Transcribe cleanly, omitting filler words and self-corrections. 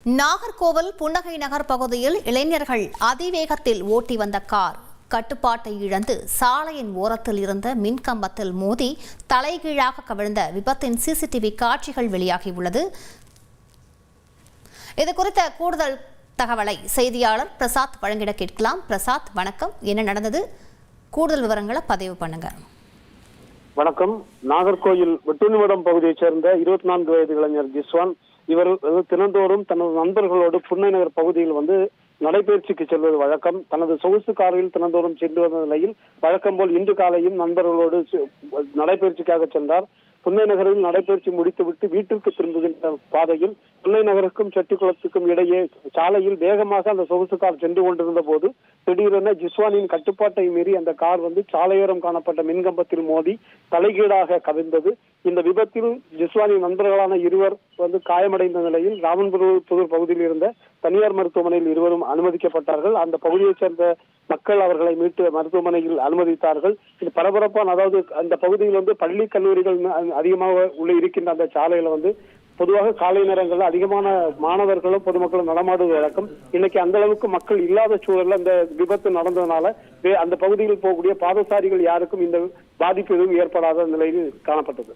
நாகர்கோவில் புன்னகை நகர் பகுதியில் இளைஞர்கள் அதிவேகத்தில் ஓட்டி வந்த கார் கட்டுப்பாட்டை இழந்து சாலையின் ஓரத்தில் இருந்த மின்கம்பத்தில் மோதி தலைகீழாக கவிழ்ந்த விபத்தின் சிசிடிவி காட்சிகள் வெளியாகியுள்ளது. இதுகுறித்த கூடுதல் தகவலை செய்தியாளர் பிரசாத் வழங்கிட கேட்கலாம். பிரசாத், வணக்கம். என்ன நடந்தது? கூடுதல் விவரங்களை பதிவு பண்ணுங்க. வணக்கம். நாகர்கோயில் வெட்டுநிமிடம் பகுதியைச் சேர்ந்த 24 வயது இளைஞர் ஜிஸ்வான் இவர் தினந்தோறும் தனது நண்பர்களோடு புன்னை நகர் பகுதியில் நடைபயிற்சிக்கு செல்வது வழக்கம். தனது சொகுசு காரில் தினந்தோறும் சென்று வந்த நிலையில் வழக்கம் போல் இன்று காலையும் நண்பர்களோடு நடைபயிற்சிக்காக சென்றார். புன்னை நகரில் நடைபயிற்சி முடித்துவிட்டு வீட்டிற்கு திரும்புகின்ற பாதையில் புன்னை நகருக்கும் செட்டிக்குளத்துக்கும் இடையே சாலையில் வேகமாக அந்த சொகுசு கார் சென்று கொண்டிருந்த போது திடீரென ஜிஸ்வானின் கட்டுப்பாட்டை மீறி அந்த கார் சாலையோரம் காணப்பட்ட மின்கம்பத்தில் மோதி தலைகீழாக கவிழ்ந்தது. இந்த விபத்தில் ஜிஸ்வானின் நண்பர்களான இருவர் காயமடைந்த நிலையில் ராமன்புதூர் பகுதியில் இருந்த தனியார் மருத்துவமனையில் இருவரும் அனுமதிக்கப்பட்டார்கள். அந்த பகுதியைச் சேர்ந்த மக்கள் அவர்களை மீட்டு மருத்துவமனையில் அனுமதித்தார்கள். இது பரபரப்பான, அதாவது அந்த பகுதியில் பள்ளி கல்லூரிகள் அதிகமாக உள்ள இருக்கின்ற அந்த சாலையில பொதுவாக காலை நேரங்களில் அதிகமான மாணவர்களும் பொதுமக்களும் நடமாடுவது வழக்கம். இன்னைக்கு அந்த அளவுக்கு மக்கள் இல்லாத சூழல்ல அந்த விபத்து நடந்ததுனால அந்த பகுதியில் போகக்கூடிய பாதசாரிகள் யாருக்கும் இந்த பாதிப்பு எதுவும் ஏற்படாத நிலையில் காணப்பட்டது.